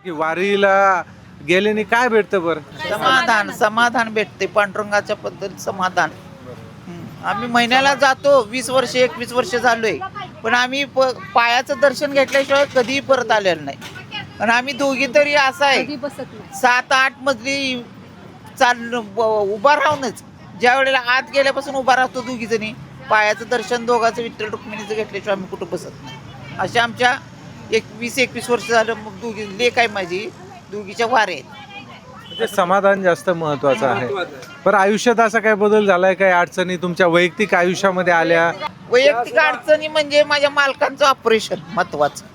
की वारीला गेल्याने काय भेटतं बरं? समाधान समाधान भेटते पांडुरंगाच्या बद्दल समाधान. आम्ही महिन्याला जातो 20 वर्ष 21 वर्ष झालोय, पण आम्ही पायाचं दर्शन घेतल्याशिवाय कधीही परत आलेलं नाही. आणि आम्ही दोघी तरी असं आहे 7-8 मजली उभा राहूनच ज्या वेळेला आत गेल्यापासून उभा राहतो दोघी जणी, पायाचं दर्शन दोघांचं विठ्ठल रुक्मिणीचं घेतल्याशिवाय आम्ही कुठं बसत नाही. अशा आमच्या 20-21 वर्ष झालं. मग दोघी लेक आहे माझी, दोघीच्या वारे आहेत. म्हणजे समाधान जास्त महत्वाचं आहे. पण आयुष्यात असा काय बदल झालाय, काय अडचणी तुमच्या वैयक्तिक आयुष्यामध्ये आल्या? वैयक्तिक अडचणी म्हणजे माझ्या मालकांचं ऑपरेशन महत्वाचं,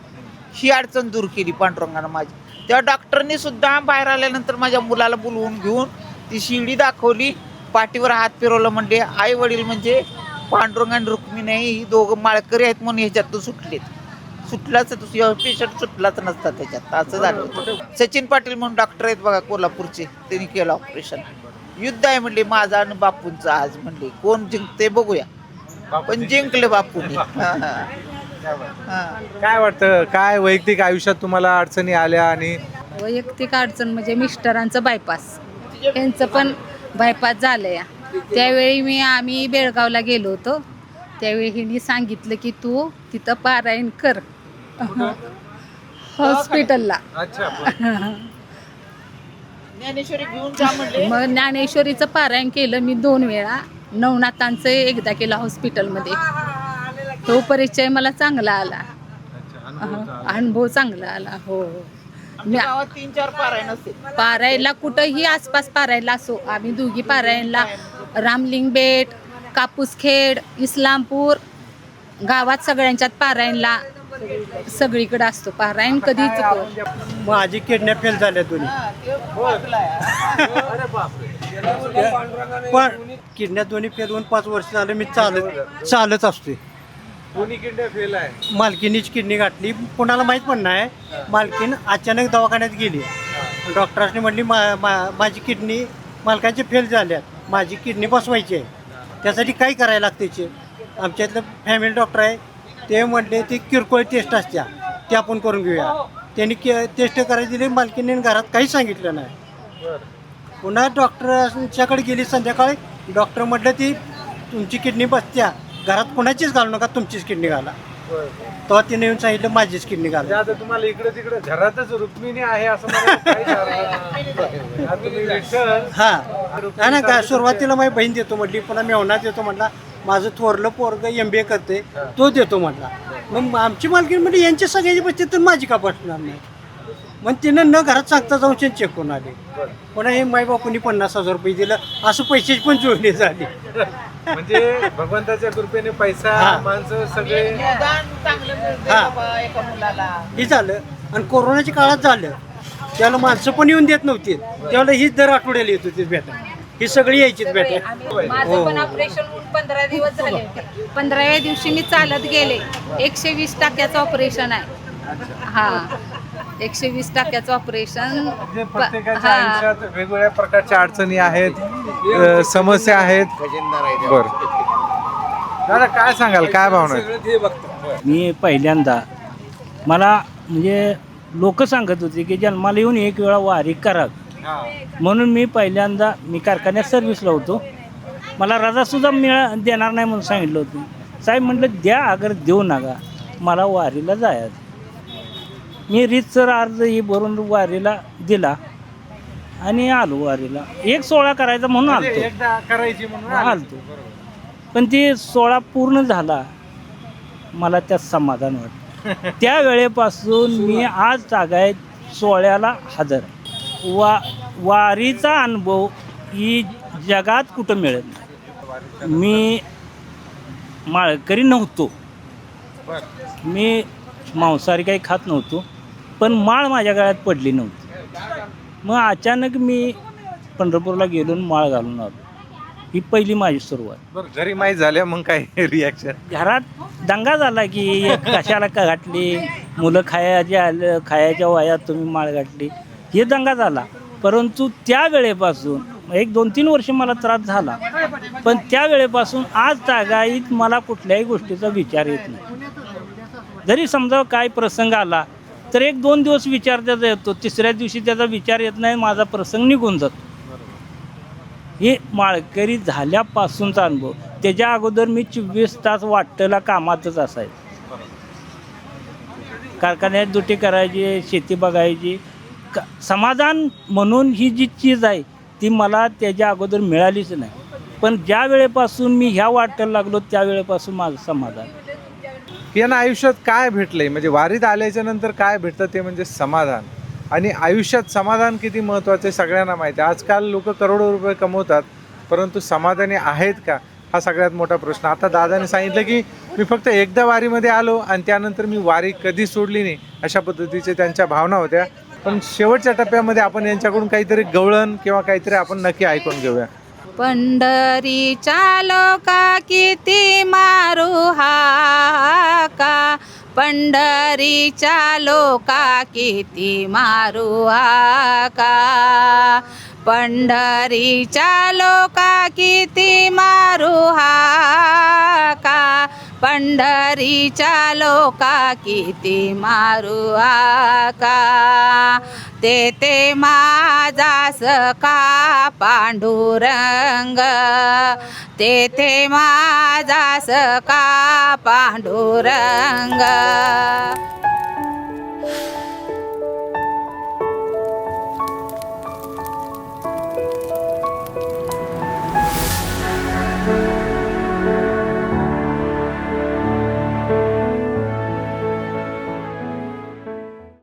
ही अडचण दूर केली पांडुरंगानं माझी. तेव्हा डॉक्टरनी सुद्धा बाहेर आल्यानंतर माझ्या मुलाला बोलवून घेऊन ती शिडी दाखवली, पाठीवर हात फिरवलं, म्हणजे आई वडील म्हणजे पांडुरंग आणि रुक्मिणी ही दोघं माळकरी आहेत म्हणून ह्याच्यातून सुटलाच पेशंट सुटलाच नसता त्याच्यात, असं झालं होतं. सचिन पाटील म्हणून डॉक्टर आहेत बघा कोल्हापूरचे, त्यांनी केलं ऑपरेशन. युद्ध आहे म्हणले माझा आणि बापूंचं आज, म्हणले कोण जिंकते बघूया, पण जिंकले बापूंनी. काय वाटतं, काय वैयक्तिक आयुष्यात तुम्हाला अडचणी आल्या? आणि वैयक्तिक अडचण म्हणजे मिस्टरांचं बायपास, यांचं पण बायपास झालंय. त्यावेळी आम्ही बेळगावला गेलो होतो. त्यावेळी हिने सांगितलं की तू तिथं पारायण कर हॉस्पिटलला. ज्ञानेश्वरी घेऊन जा म्हणले. मग ज्ञानेश्वरीचं पारायण केलं मी 2 वेळा, नवनाथांचं एकदा केलं हॉस्पिटलमध्ये. तो परिचय मला चांगला आला, अनुभव चांगला आला. हो, गावात 3-4 पारायण असते. पारायणला कुठंही आसपास पारायणला असो, आम्ही दोघी पारायणला रामलिंग बेट, कापूसखेड, इस्लामपूर गावात सगळ्यांच्यात पारायणला सगळीकडे असतो पारायण. कधीच माझी किडनॅप फेल झाल्या दोन्ही, पण किडनॅप दोन्ही फेल होऊन 5 वर्ष झालं मी चालत असते. कोणी किडनॅप फेल आहे? मालकीनीच किडनी गाठली, कोणाला माहीत पण नाही. मालकीन अचानक दवाखान्यात गेली, डॉक्टरांनी म्हणली माझी किडनी मालकाची फेल झाल्यात, माझी किडनी बसवायची आहे, त्यासाठी काय करायला लागते. आमच्या इथलं फॅमिली डॉक्टर आहे, ते म्हटले ती किरकोळ टेस्ट असत्या ते आपण करून घेऊया. त्यांनी टेस्ट करायला दिली, मालकीने घरात काहीच सांगितलं नाही. पुन्हा डॉक्टरांच्याकडे गेली संध्याकाळी, डॉक्टर म्हटलं ती तुमची किडनी बसत्या, घरात कोणाचीच घालू नका, तुमचीच किडनी घाला. तेव्हा तिने येऊन सांगितलं माझीच किडनी घाला. आता तुम्हाला इकडे तिकडे घरातच रुक्मिणी आहे असं मला काही हा ना का सुरुवातीला माझी बहीण देतो म्हटली, पुन्हा मेवना देतो म्हटला, माझं थोरलं पोरग MBA करते तो देतो म्हटला. मग आमची मालकी म्हणजे यांच्या सगळ्याची बसते तर माझी का बसणार नाही. मग तिनं न घरात सांगता जाऊन चेक करून आले. पुन्हा हे माई बापूंनी 50,000 रुपये दिलं, असं पैशाची पण जोडणी झाली. म्हणजे भगवंताच्या कृपेने पैसा माणसं सगळे चांगलं मिळतं बाबा एका मुलाला. हे झालं. आणि कोरोनाच्या काळात झालं, त्याला माणसं पण येऊन देत नव्हती, त्यावेळेला हीच दर आठवड्याला येत होती भेटा, ही सगळी यायचीच भेटा. माझं पण ऑपरेशन होऊन 15 दिवस झाले होते. 15व्या दिवशी मी चालत गेले. 120 टाक्याचं ऑपरेशन आहे. हा, 120 टाक्याचं ऑपरेशन. प्रत्येकाच्या आयुष्यात वेगवेगळ्या प्रकारच्या अडचणी आहेत, समस्या आहेत. बर दादा, काय सांगाल, काय भावना आहे? मी पहिल्यांदा मला म्हणजे लोक सांगत होते की जन्माला येऊन 1 वेळा वारी करा, म्हणून मी पहिल्यांदा कारखान्यात सर्व्हिसला होतो. मला रजासुद्धा देणार नाही म्हणून सांगितलं होतं. साहेब म्हटलं द्या, अगर देऊ नका, मला वारीला जायचं. मी रीतसर अर्ज ही भरून वारीला दिला आणि आलो वारीला. 1 सोहळा करायचा म्हणून आलतो. पण ती सोहळा पूर्ण झाला, मला त्यात समाधान वाटतं. त्या वेळेपासून मी आज तागायत सोहळ्याला हजर. वारीचा अनुभव ही जगात कुठं मिळत नाही. मी माळकरी नव्हतो, मी मांसाहारी काही खात नव्हतो, पण माळ माझ्या गळ्यात पडली नव्हती. मग अचानक मी पंढरपूरला गेलो आणि माळ घालून आलो. ही पहिली माझी सुरुवात. घरी माहीत झाल्या मग काय रिॲक्शन? घरात दंगा झाला की कशाला का घातली, मुलं खायच्या वयात तुम्ही माळ घातली, हे दंगा झाला. परंतु त्या वेळेपासून 1-2-3 वर्ष मला त्रास झाला, पण त्या वेळेपासून आज तागायत मला कुठल्याही गोष्टीचा विचार येत नाही. जरी समजा काय प्रसंग आला तर 1-2 दिवस विचार त्याचा येतो, तिसऱ्या दिवशी त्याचा विचार येत नाही, माझा प्रसंग निघून जातो. हे माळकरी झाल्यापासूनचा अनुभव. त्याच्या अगोदर मी 24 तास वाटेला कामातच असायचं. कारखान्यात ड्युटी करायची, शेती बघायची. समाधान म्हणून ही जी चीज आहे ती मला त्याच्या अगोदर मिळालीच नाही. पण ज्या वेळेपासून मी ह्या वाटेला लागलो त्यावेळेपासून माझं समाधान. यांना आयुष्यात काय भेटलंय, म्हणजे वारीत आल्याच्या नंतर काय भेटतं ते म्हणजे समाधान. आणि आयुष्यात समाधान किती महत्त्वाचं आहे सगळ्यांना माहिती आहे. आजकाल लोक करोडो रुपये कमवतात, परंतु समाधानी आहेत का हा सगळ्यात मोठा प्रश्न. आता दादाने सांगितलं की मी फक्त एकदा वारीमध्ये आलो आणि त्यानंतर मी वारी कधी सोडली नाही, अशा पद्धतीचे त्यांच्या भावना होत्या. पण शेवटच्या टप्प्यामध्ये आपण यांच्याकडून काहीतरी गवळण किंवा काहीतरी आपण नक्की ऐकून घेऊया. पंढरीच्या लोका किती मारू हाका, पंढरीच्या लोका किती मारू हाका, पंढरीच्या लोका किती मारू हाका, पंढरीच्या लोका किती मारू हाका, तेथे माझा सखा पांडुरंग, तेथे माझा सखा पांडुरंग.